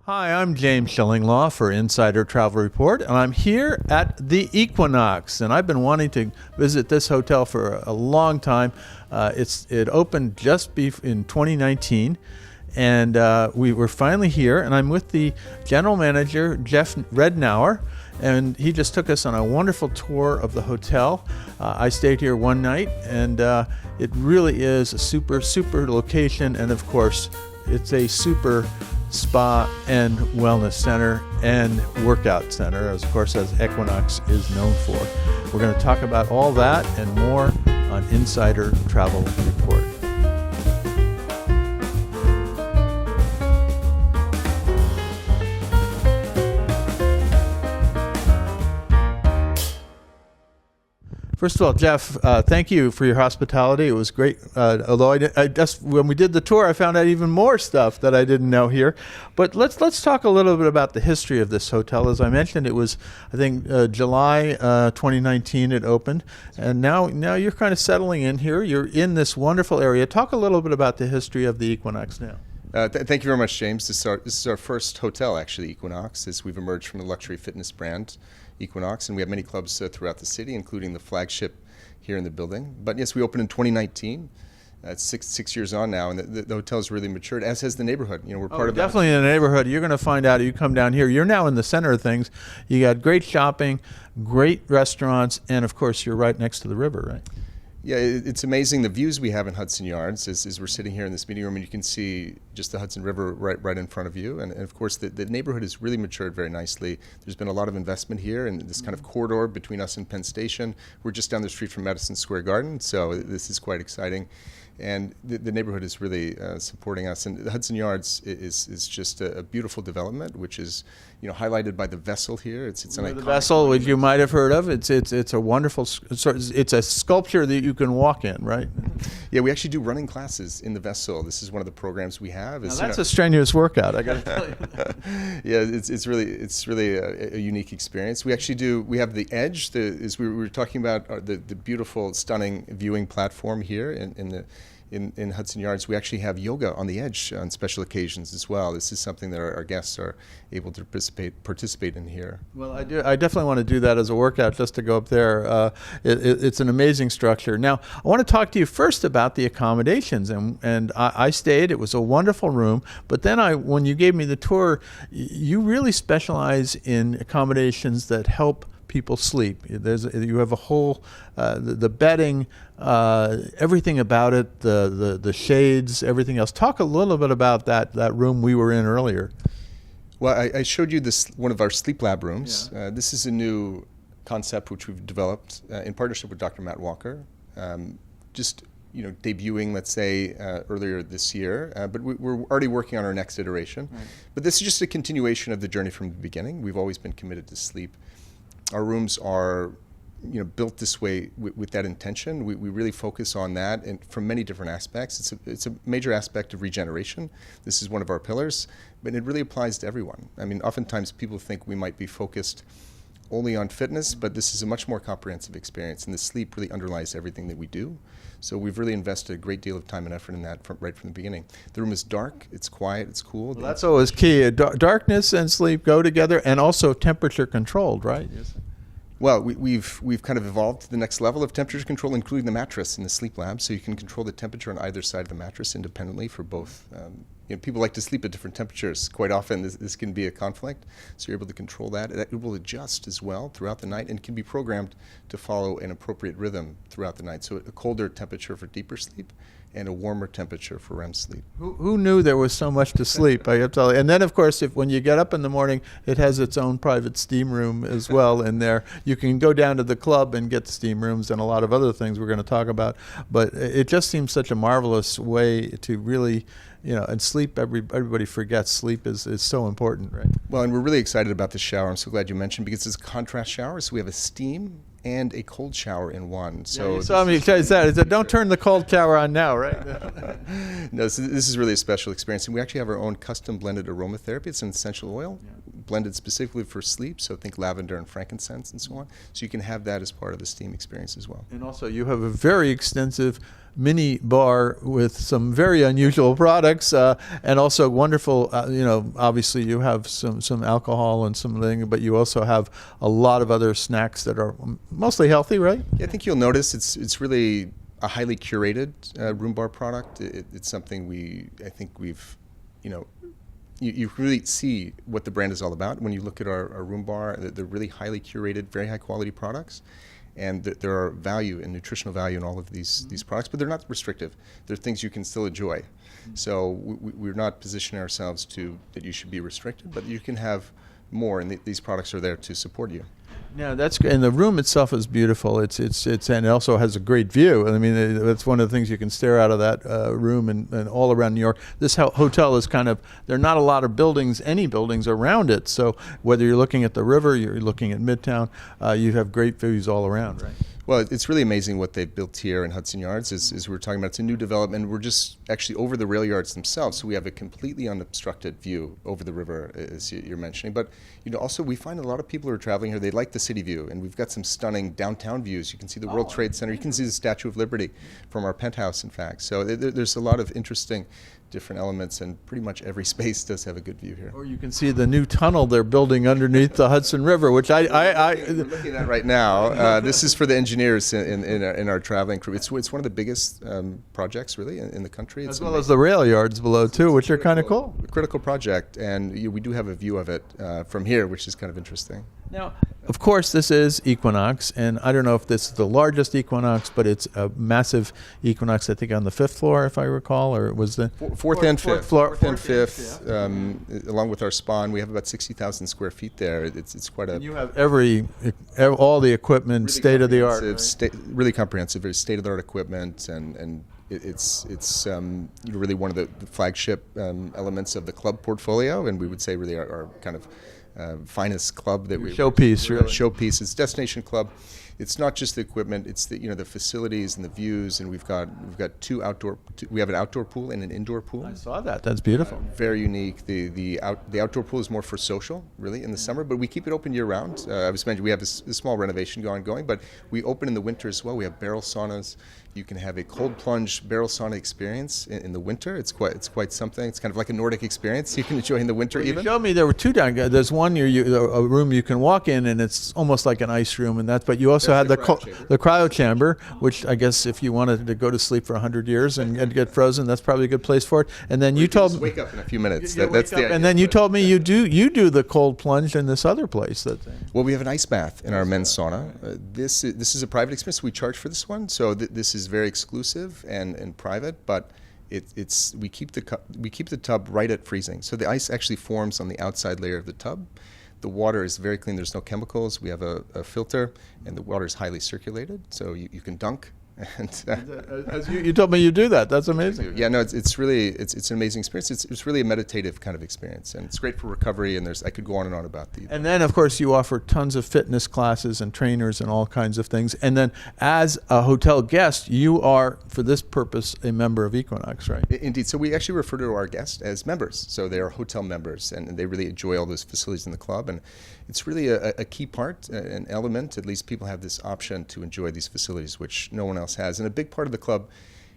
Hi, I'm James Schillinglaw for Insider Travel Report, and I'm here at the Equinox, and I've been wanting to visit this hotel for a long time. It opened just in 2019, and we were finally here, and I'm with the general manager, Jeff Rednauer, and he just took us on a wonderful tour of the hotel. I stayed here one night, and it really is a super location, and of course, it's a super spa and wellness center and workout center, as Equinox is known for. We're going to talk about all that and more on Insider Travel Report. First of all, Jeff, thank you for your hospitality. It was great. Although I just when we did the tour, I found out even more stuff that I didn't know here. But let's talk a little bit about the history of this hotel. As I mentioned, it was I think July 2019 it opened, and now you're kind of settling in here. You're in this wonderful area. Talk a little bit about the history of the Equinox now. Thank you very much, James. This is our first hotel, actually, Equinox, as we've emerged from the luxury fitness brand, Equinox, and we have many clubs throughout the city, including the flagship here in the building. But yes, we opened in 2019. It's six years on now, and the hotel's really matured, as has the neighborhood. You know, we're part of definitely in the neighborhood. You're going to find out. You come down here. You're now in the center of things. You got great shopping, great restaurants, and of course, you're right next to the river, right? Yeah, it's amazing the views we have in Hudson Yards as we're sitting here in this meeting room, and you can see just the Hudson River right in front of you. And of course, the neighborhood has really matured very nicely. There's been a lot of investment here in this kind of corridor between us and Penn Station. We're just down the street from Madison Square Garden, so this is quite exciting. And the neighborhood is really supporting us. And the Hudson Yards is just a beautiful development, which is highlighted by the vessel here. It's an iconic the vessel, which you might have heard of. It's a wonderful. It's a sculpture that you can walk in, right? Yeah, we actually do running classes in the vessel. This is one of the programs we have. Now that's a strenuous workout, I got to tell you. Yeah, it's really a unique experience. We actually do. We have the Edge. As we were talking about the beautiful, stunning viewing platform here in Hudson Yards. We actually have yoga on the Edge on special occasions as well. This is something that our guests are able to participate in here. Well, I definitely want to do that as a workout, just to go up there. It's an amazing structure. Now, I want to talk to you first about the accommodations, and I stayed. It was a wonderful room, but then when you gave me the tour, you really specialize in accommodations that help people sleep. You have a whole the bedding, everything about it, the shades, everything else. Talk a little bit about that room we were in earlier. Well, I showed you one of our sleep lab rooms. Yeah. This is a new concept which we've developed in partnership with Dr. Matt Walker. Debuting, let's say, earlier this year, but we're already working on our next iteration. Right. But this is just a continuation of the journey from the beginning. We've always been committed to sleep. Our rooms are, built this way with that intention. We really focus on that, and from many different aspects. It's a major aspect of regeneration. This is one of our pillars, but it really applies to everyone. I mean, oftentimes people think we might be focused only on fitness, but this is a much more comprehensive experience, and the sleep really underlies everything that we do. So we've really invested a great deal of time and effort in that right from the beginning. The room is dark, it's quiet, it's cool. Well, that's always key. Darkness and sleep go together, and also temperature controlled, right? Yes. Well, we've kind of evolved to the next level of temperature control, including the mattress in the sleep lab, so you can control the temperature on either side of the mattress independently for both. People like to sleep at different temperatures. Quite often, this can be a conflict, so you're able to control that. It will adjust as well throughout the night and can be programmed to follow an appropriate rhythm throughout the night. So a colder temperature for deeper sleep and a warmer temperature for REM sleep. Who knew there was so much to sleep? I have to tell you. And then, of course, when you get up in the morning, it has its own private steam room as well in there. You can go down to the club and get steam rooms and a lot of other things we're going to talk about. But it just seems such a marvelous way to really, and sleep, everybody forgets sleep is so important, right? Well, and we're really excited about this shower. I'm so glad you mentioned, because it's a contrast shower. So we have a steam and a cold shower in one. So you saw me say that. Don't turn the cold shower on now, right? No, so this is really a special experience. And we actually have our own custom blended aromatherapy. It's an essential oil blended specifically for sleep. So think lavender and frankincense and so on. So you can have that as part of the steam experience as well. And also you have a very extensive mini bar with some very unusual products, and also wonderful. Obviously you have some alcohol and something, but you also have a lot of other snacks that are mostly healthy, right? Yeah, I think you'll notice it's really a highly curated room bar product. It's something I think we've, you really see what the brand is all about when you look at our room bar. They're really highly curated, very high quality products, and there are value and nutritional value in all of these products, but they're not restrictive. They're things you can still enjoy. So we're not positioning ourselves that you should be restricted, but you can have more, and these products are there to support you. Yeah, that's great. And the room itself is beautiful. It's and it also has a great view. I mean, that's one of the things you can stare out of that room and all around New York. This hotel is there are not a lot of any buildings around it. So whether you're looking at the river, you're looking at Midtown, you have great views all around, right? Well, it's really amazing what they've built here in Hudson Yards. As we were talking about, it's a new development. We're just actually over the rail yards themselves, so we have a completely unobstructed view over the river, as you're mentioning. But also we find a lot of people who are traveling here, they like the city view, and we've got some stunning downtown views. You can see the World Trade Center. You can see the Statue of Liberty from our penthouse, in fact. So there's a lot of interesting different elements, and pretty much every space does have a good view here. Or you can see the new tunnel they're building underneath the Hudson River, which we're looking at right now. This is for the engineers in our traveling crew. It's one of the biggest projects really in the country. As well as the rail yards below too, which are kind of cool. A critical project, and we do have a view of it from here, which is kind of interesting. Now, of course, this is Equinox, and I don't know if this is the largest Equinox, but it's a massive Equinox, I think, on the 5th floor, if I recall, or it was the fourth and fifth. Fourth and fifth, yeah. Along with our spa, and we have about 60,000 square feet there. It's quite a. And you have all the equipment, really state of the art. Right? Really comprehensive, very state of the art equipment, and it's really one of the flagship elements of the club portfolio, and we would say really our kind of finest club that showpiece, really. Showpiece. It's destination club. It's not just the equipment; it's the the facilities and the views. And we've got we have an outdoor pool and an indoor pool. I saw that. That's beautiful. Very unique. The outdoor pool is more for social, really, in the summer, but we keep it open year round. I was mentioning we have a small renovation going, but we open in the winter as well. We have barrel saunas. You can have a cold plunge barrel sauna experience in the winter. It's quite something. It's kind of like a Nordic experience you can enjoy in the winter. Well, even. You showed me there were two down. There's one a room you can walk in, and it's almost like an ice room, and but you also had the cryo chamber, which I guess if you wanted to go to sleep for 100 years and get frozen, that's probably a good place for it. And then you told me wake up in a few minutes. That's the idea. And then you told me you do the cold plunge in this other place. Well, we have an ice bath in our men's sauna. This is a private experience. We charge for this one, so this is very exclusive and private, but we keep the tub right at freezing. So the ice actually forms on the outside layer of the tub. The water is very clean. There's no chemicals. We have a filter, and the water is highly circulated, so you can dunk. And as you told me you do that. That's amazing. Yeah, no, it's really an amazing experience. It's really a meditative kind of experience, and it's great for recovery. And I could go on and on about these. And then, of course, you offer tons of fitness classes and trainers and all kinds of things. And then, as a hotel guest, you are, for this purpose, a member of Equinox, right? Indeed. So we actually refer to our guests as members. So they are hotel members, and they really enjoy all those facilities in the club. And it's really a key part, an element. At least people have this option to enjoy these facilities, which no one else has. And a big part of the club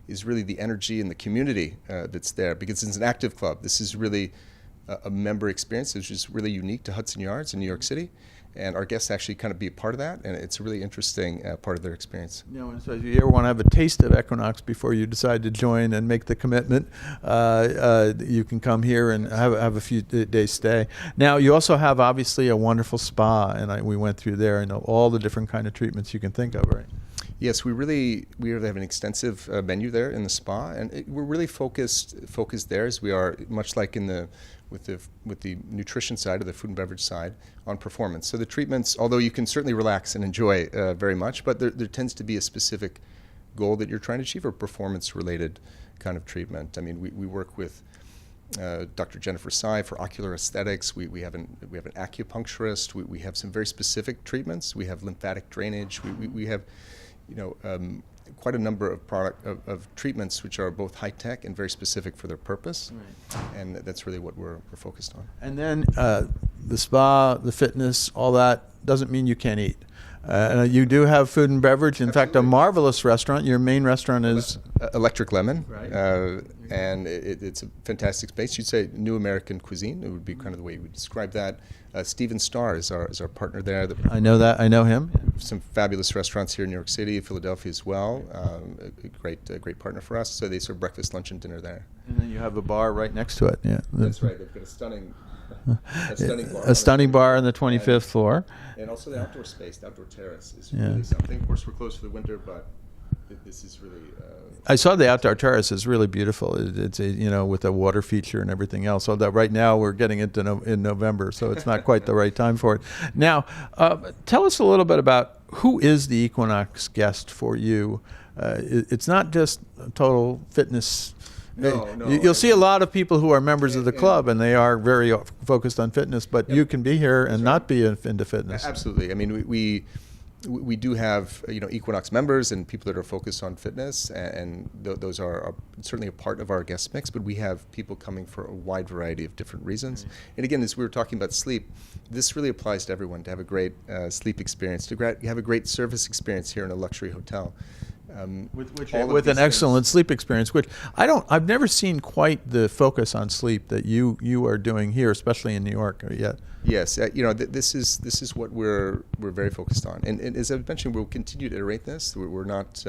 is really the energy and the community that's there, because it's an active club. This is really a member experience, which is really unique to Hudson Yards in New York City. And our guests actually kind of be a part of that, and it's a really interesting part of their experience. And so if you ever want to have a taste of Equinox before you decide to join and make the commitment, you can come here and have a few days stay. Now, you also have, obviously, a wonderful spa, and we went through there and all the different kind of treatments you can think of, right? Yes, we really have an extensive menu there in the spa, and we're really focused there, as we are much like with the nutrition side or the food and beverage side on performance. So the treatments, although you can certainly relax and enjoy very much, but there tends to be a specific goal that you're trying to achieve, or performance-related kind of treatment. I mean, we work with Dr. Jennifer Tsai for ocular aesthetics. We have an acupuncturist. We have some very specific treatments. We have lymphatic drainage. We have quite a number of treatments which are both high tech and very specific for their purpose, right. And that's really what we're focused on. And then the spa, the fitness, all that doesn't mean you can't eat. You do have food and beverage. In fact, a marvelous restaurant. Your main restaurant is Electric Lemon, Right. and it's a fantastic space. You'd say new American cuisine. It would be kind of the way we would describe that. Steven Starr is our partner there. I know that. I know him. Some fabulous restaurants here in New York City, Philadelphia as well. A great partner for us. So they serve breakfast, lunch, and dinner there. And then you have a bar right next to it. Yeah, That's right. They've got a stunning bar. A stunning bar on the 25th floor. And also the outdoor space, the outdoor terrace is Yeah. really something. Of course, we're closed for the winter, but this is really. I saw the outdoor terrace is really beautiful. It's with a water feature and everything else. Although right now we're getting into in November, so it's not quite the right time for it. Now, tell us a little bit about who is the Equinox guest for you. It's not just total fitness. No. You'll see a lot of people who are members of the club, and they are very focused on fitness. But you can be here and not be into fitness. Absolutely. I mean, we do have Equinox members and people that are focused on fitness, and those are certainly a part of our guest mix. But we have people coming for a wide variety of different reasons. Mm-hmm. And again, as we were talking about sleep, this really applies to everyone to have a great sleep experience, to have a great service experience here in a luxury hotel. With an excellent sleep experience, which I've never seen quite the focus on sleep that you are doing here, especially in New York yet. Yes, this is what we're very focused on, and as I mentioned, we'll continue to iterate this. We're not.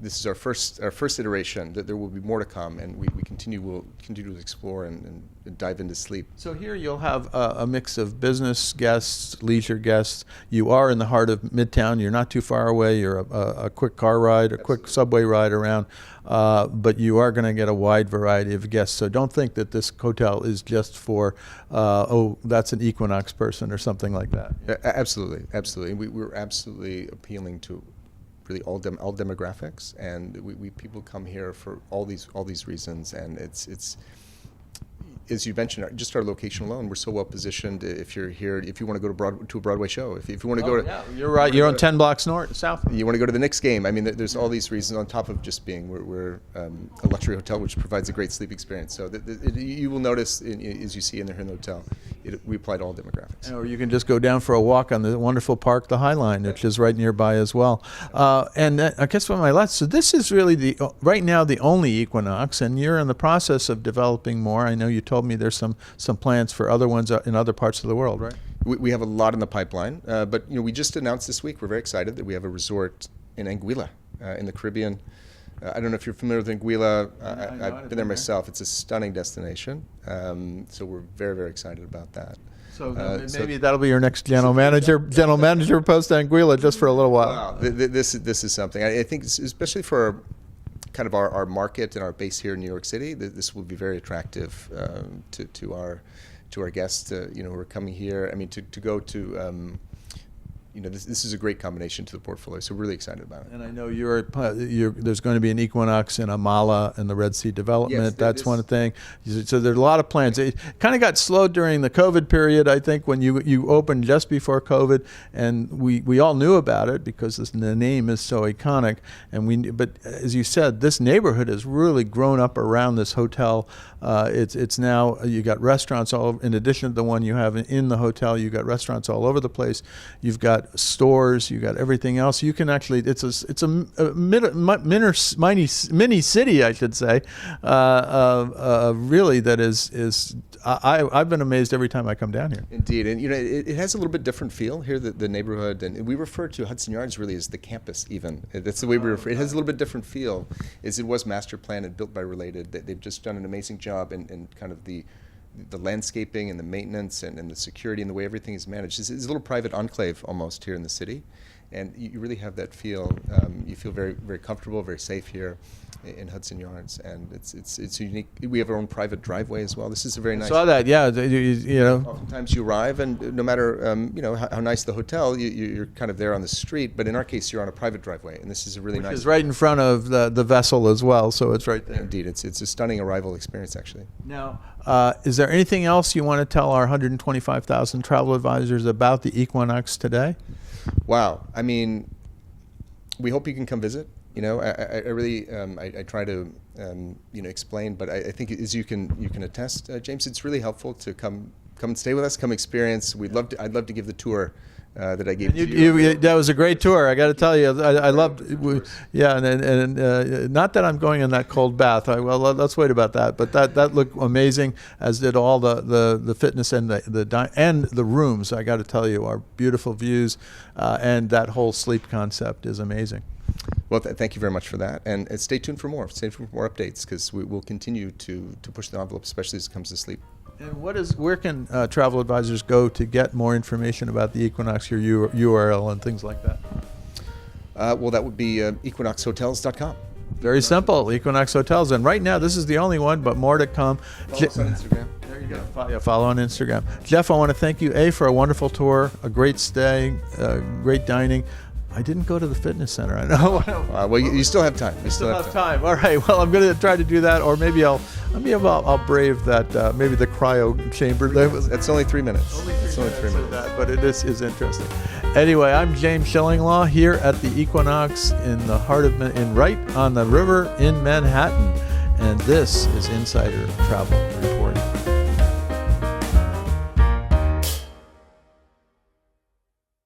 This is our first iteration. That there will be more to come, and we'll continue to explore and dive into sleep. So here you'll have a mix of business guests, leisure guests. You are in the heart of Midtown. You're not too far away. You're a quick car ride, a quick subway ride around, but you are going to get a wide variety of guests. So don't think that this hotel is just for that's an Equinox person or something like that. Absolutely. We're absolutely appealing to really all demographics, and we people come here for all these reasons, and it's as you mentioned, just our location alone, we're so well positioned. If you're here, if you want to go to a Broadway show, if you want to go to, yeah, you're right. You're on 10 blocks south. You want to go to the Knicks game. I mean, there's all these reasons on top of just being we're a luxury hotel which provides a great sleep experience. So you will notice as you see in the hotel, we apply to all demographics. Or you can just go down for a walk on the wonderful park, the High Line, which is right nearby as well. And I guess for my last, so this is really right now the only Equinox, and you're in the process of developing more. I know you told me there's some plans for other ones in other parts of the world, right? We have a lot in the pipeline, but we just announced this week, we're very excited that we have a resort in Anguilla in the Caribbean. I don't know if you're familiar with Anguilla. I've been there myself. It's a stunning destination, so we're very, very excited about that. So maybe that'll be your next general manager post, Anguilla, just for a little while. Wow. This is something. I think, especially for kind of our market and our base here in New York City, this will be very attractive to our guests who are coming here. I mean, to go to this is a great combination to the portfolio, so we're really excited about it. And I know there's going to be an Equinox in Amala and the Red Sea development. Yes, that's one thing. So there's a lot of plans. It kind of got slowed during the COVID period, I think, when you opened just before COVID, and we all knew about it because the name is so iconic. But as you said, this neighborhood has really grown up around this hotel. It's now you got restaurants all in addition to the one you have in the hotel. You got restaurants all over the place. You've got stores, you got everything else. You can actually, it's a mini city, I should say. Really, that is. I've been amazed every time I come down here. Indeed, and it has a little bit different feel here. The neighborhood, and we refer to Hudson Yards really as the campus. Even that's the way we refer. It has a little bit different feel, as it was master planned and built by Related. They've just done an amazing job in kind of the landscaping and the maintenance and the security and the way everything is managed. It's a little private enclave almost here in the city, and you really have that feel. You feel very, very comfortable, very safe here in Hudson Yards, and it's unique. We have our own private driveway as well. This is a very nice. I saw that, yeah. You know. Oftentimes you arrive, and no matter how nice the hotel, you're kind of there on the street. But in our case, you're on a private driveway, and this is a really nice. It's right in front of the vessel as well, so it's right there. Indeed, it's a stunning arrival experience, actually. Now, is there anything else you want to tell our 125,000 travel advisors about the Equinox today? Wow, I mean, we hope you can come visit. I really I try to explain, but I think as you can attest, James, it's really helpful to come and stay with us, come experience. I'd love to give the tour that I gave to That was a great tour. I got to tell you, I loved. Yeah, and not that I'm going in that cold bath. Well, let's wait about that. But that looked amazing, as did all the fitness and the rooms. I got to tell you, are beautiful views, and that whole sleep concept is amazing. Well, thank you very much for that, and stay tuned for more. Stay tuned for more updates, because we will continue to push the envelope, especially as it comes to sleep. And where can travel advisors go to get more information about the Equinox, your URL, and things like that? Well, that would be equinoxhotels.com. Very simple, Equinox Hotels. And right now, this is the only one, but more to come. Follow us on Instagram. There you go. Follow on Instagram. Jeff, I want to thank you, for a wonderful tour, a great stay, great dining. I didn't go to the fitness center. I know. Well, you still have time. You still have time. All right. Well, I'm going to try to do that, or maybe I'll brave that. Maybe the cryo chamber. That's only 3 minutes. It's only 3 minutes. But it is interesting. Anyway, I'm James Schillinglaw here at the Equinox in the heart of right on the river in Manhattan, and this is Insider Travel Report.